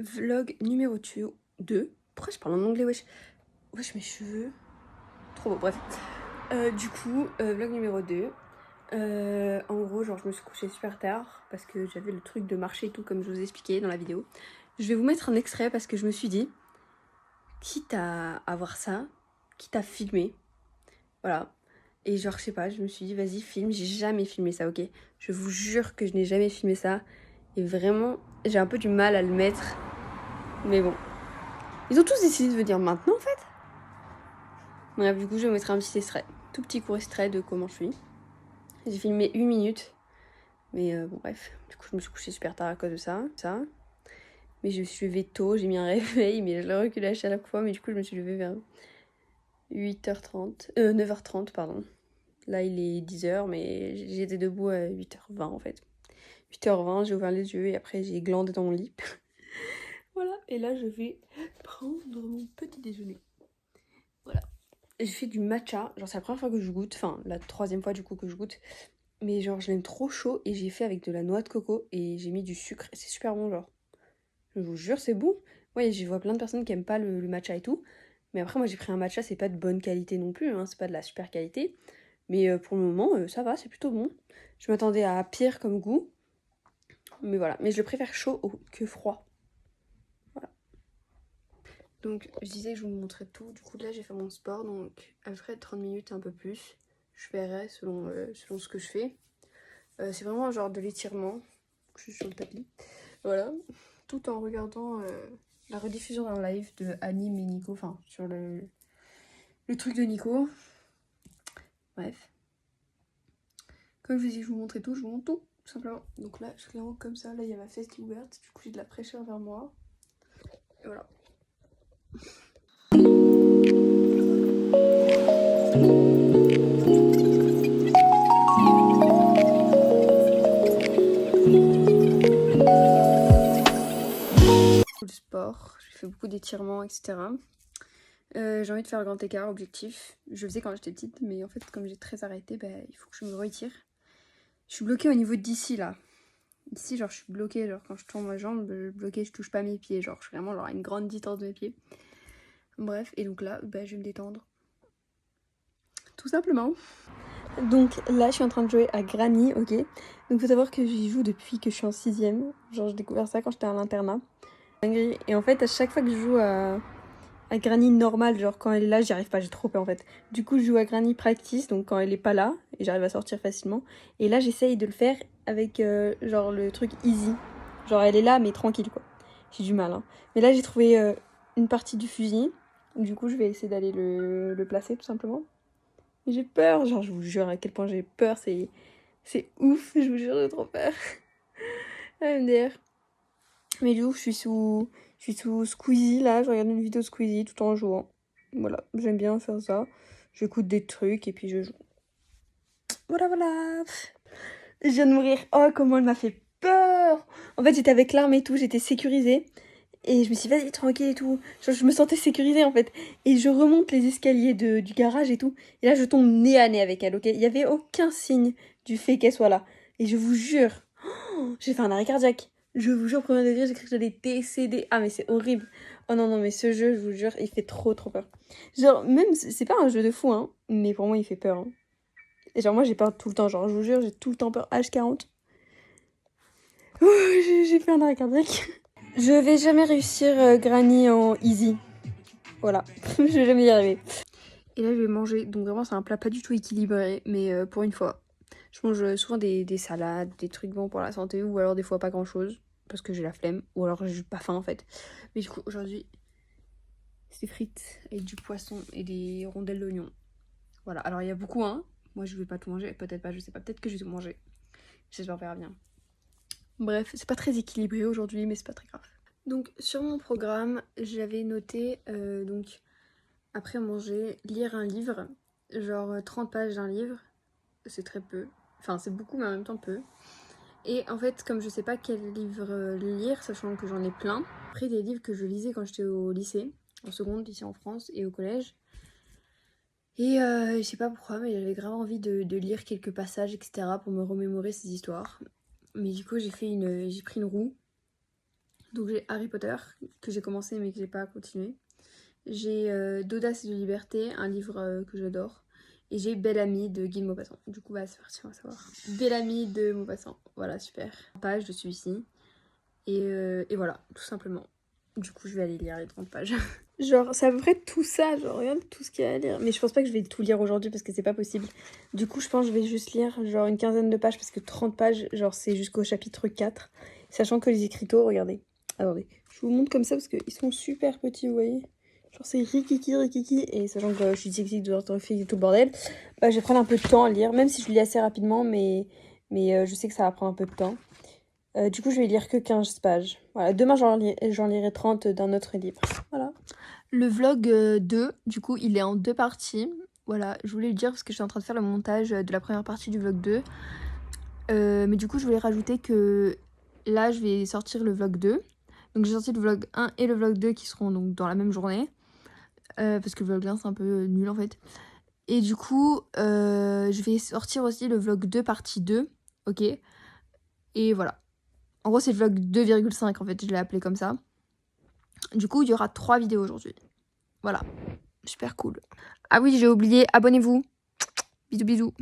vlog numéro 2. Pourquoi je parle en anglais, wesh? Wesh, mes cheveux. Trop beau, bref. Vlog numéro 2. En gros, genre, je me suis couchée super tard parce que j'avais le truc de marcher et tout, comme je vous ai expliqué dans la vidéo. Je vais vous mettre un extrait parce que je me suis dit, quitte à avoir ça, quitte à filmer, voilà. Et genre, je sais pas, je me suis dit, vas-y, filme. J'ai jamais filmé ça, ok? Je vous jure que je n'ai jamais filmé ça. Et vraiment, j'ai un peu du mal à le mettre. Mais bon. Ils ont tous décidé de venir maintenant, en fait. Bref, du coup, je vais vous mettre un petit extrait. Tout petit court extrait de comment je suis. J'ai filmé 1 minute. Mais bon, bref. Du coup, je me suis couchée super tard à cause de ça. Mais je me suis levée tôt. J'ai mis un réveil, mais je l'ai reculé à chaque fois. Mais du coup, je me suis levée vers 9h30, pardon. Là, il est 10h, mais j'étais debout à 8h20, en fait. 8h20, j'ai ouvert les yeux et après, j'ai glandé dans mon lit. Voilà, et là, je vais prendre mon petit déjeuner. Voilà. J'ai fait du matcha, genre c'est la première fois que je goûte, enfin la 3e fois du coup que je goûte, mais genre je l'aime trop chaud et j'ai fait avec de la noix de coco et j'ai mis du sucre et c'est super bon genre. Je vous jure c'est bon. Ouais, je vois plein de personnes qui aiment pas le matcha et tout, mais après moi j'ai pris un matcha, c'est pas de bonne qualité non plus, hein, c'est pas de la super qualité, mais pour le moment ça va, c'est plutôt bon. Je m'attendais à pire comme goût, mais voilà, mais je le préfère chaud que froid. Donc je disais que je vous montrais tout, du coup là j'ai fait mon sport, donc après 30 minutes un peu plus, je verrai selon ce que je fais. C'est vraiment un genre de l'étirement, je suis sur le tapis, voilà, tout en regardant la rediffusion d'un live de Anime et Nico, enfin sur le truc de Nico. Bref. Comme je vous dis, je vous montrais tout, je vous montre tout simplement. Donc là je suis en haut comme ça, là il y a ma fesse qui est ouverte, du coup j'ai de la fraîcheur vers moi. Et voilà. Le sport, j'ai fait beaucoup d'étirements, etc. J'ai envie de faire le grand écart, objectif. Je faisais quand j'étais petite, mais en fait, comme j'ai très arrêté, il faut que je me retire. Je suis bloquée au niveau d'ici, là. Ici, genre, je suis bloquée, genre, quand je tourne ma jambe, je suis bloquée, je touche pas mes pieds. Genre, je suis vraiment genre, à une grande distance de mes pieds. Bref, et donc là, je vais me détendre. Tout simplement. Donc là, je suis en train de jouer à Granny, ok? Donc faut savoir que j'y joue depuis que je suis en 6ème. Genre, j'ai découvert ça quand j'étais à l'internat. Et en fait, à chaque fois que je joue à Granny normale, genre quand elle est là, j'y arrive pas, j'ai trop peur en fait. Du coup, je joue à Granny practice, donc quand elle est pas là, et j'arrive à sortir facilement. Et là, j'essaye de le faire avec genre le truc easy. Genre elle est là, mais tranquille quoi. J'ai du mal, hein. Mais là, j'ai trouvé une partie du fusil. Du coup, je vais essayer d'aller le placer tout simplement. Mais j'ai peur, genre je vous jure à quel point j'ai peur, c'est ouf, je vous jure, j'ai trop peur. MDR. Mais du coup, je suis sous Squeezie là, je regarde une vidéo Squeezie tout en jouant. Voilà, j'aime bien faire ça. J'écoute des trucs et puis je joue. Voilà, voilà. Je viens de mourir. Oh, comment elle m'a fait peur. En fait, j'étais avec l'arme et tout, j'étais sécurisée. Et je me suis dit, vas-y, tranquille et tout. Genre, je me sentais sécurisée en fait. Et je remonte les escaliers du garage et tout. Et là, je tombe nez à nez avec elle, ok? Il n'y avait aucun signe du fait qu'elle soit là. Et je vous jure, j'ai fait un arrêt cardiaque. Je vous jure, premier degré, j'ai cru que j'allais décéder. Ah, mais c'est horrible. Oh non, non, mais ce jeu, je vous jure, il fait trop, trop peur. Genre, même, c'est pas un jeu de fou, hein. Mais pour moi, il fait peur. Hein. Et genre, moi, j'ai peur tout le temps. Genre, je vous jure, j'ai tout le temps peur. H40. Ouh, j'ai fait un arrêt cardiaque. Je vais jamais réussir Granny en easy. Voilà, je vais jamais y arriver. Et là, je vais manger. Donc, vraiment, c'est un plat pas du tout équilibré. Mais pour une fois, je mange souvent des salades, des trucs bons pour la santé. Ou alors, des fois, pas grand chose. Parce que j'ai la flemme. Ou alors, j'ai pas faim en fait. Mais du coup, aujourd'hui, c'est frites avec du poisson et des rondelles d'oignon. Voilà, alors il y a beaucoup, hein. Moi, je vais pas tout manger. Peut-être pas, je sais pas. Peut-être que je vais tout manger. J'espère faire bien. Bref, c'est pas très équilibré aujourd'hui, mais c'est pas très grave. Donc, sur mon programme, j'avais noté, donc, après manger, lire un livre. Genre 30 pages d'un livre. C'est très peu. Enfin, c'est beaucoup, mais en même temps peu. Et en fait, comme je sais pas quel livre lire, sachant que j'en ai plein, après des livres que je lisais quand j'étais au lycée, en seconde, ici en France, et au collège. Et je sais pas pourquoi, mais j'avais grave envie de lire quelques passages, etc. pour me remémorer ces histoires. Mais du coup, j'ai pris une roue. Donc j'ai Harry Potter, que j'ai commencé mais que j'ai pas continué. J'ai d'Audace et de Liberté, un livre que j'adore. Et j'ai Belle Amie de Guy de Maupassant. Du coup, bah c'est parti, on va savoir. Belle Amie de Maupassant, voilà, super. Page de celui-ci. Et voilà, tout simplement. Du coup, je vais aller lire les 30 pages. Genre, c'est à peu près tout ça, genre, regarde tout ce qu'il y a à lire. Mais je pense pas que je vais tout lire aujourd'hui parce que c'est pas possible. Du coup, je pense que je vais juste lire genre une quinzaine de pages parce que 30 pages, genre, c'est jusqu'au chapitre 4. Sachant que les écriteaux, regardez. Attendez, je vous montre comme ça parce qu'ils sont super petits, vous voyez. Genre, c'est rikiki, rikiki. Et sachant que je suis dyslexique, orthographique et tout le bordel, bah, je vais prendre un peu de temps à lire, même si je lis assez rapidement, mais je sais que ça va prendre un peu de temps. Du coup, je vais lire que 15 pages. Voilà, demain, j'en lirai 30 d'un autre livre. Voilà. Le vlog 2, du coup, il est en 2 parties. Voilà, je voulais le dire parce que je suis en train de faire le montage de la première partie du vlog 2. Mais du coup, je voulais rajouter que là, je vais sortir le vlog 2. Donc, j'ai sorti le vlog 1 et le vlog 2 qui seront donc dans la même journée. Parce que le vlog 1, c'est un peu nul en fait. Et du coup, je vais sortir aussi le vlog 2 partie 2. Ok. Et voilà. En gros, c'est le vlog 2,5 en fait, je l'ai appelé comme ça. Du coup, il y aura 3 vidéos aujourd'hui. Voilà, super cool. Ah oui, j'ai oublié, abonnez-vous. Bisous bisous.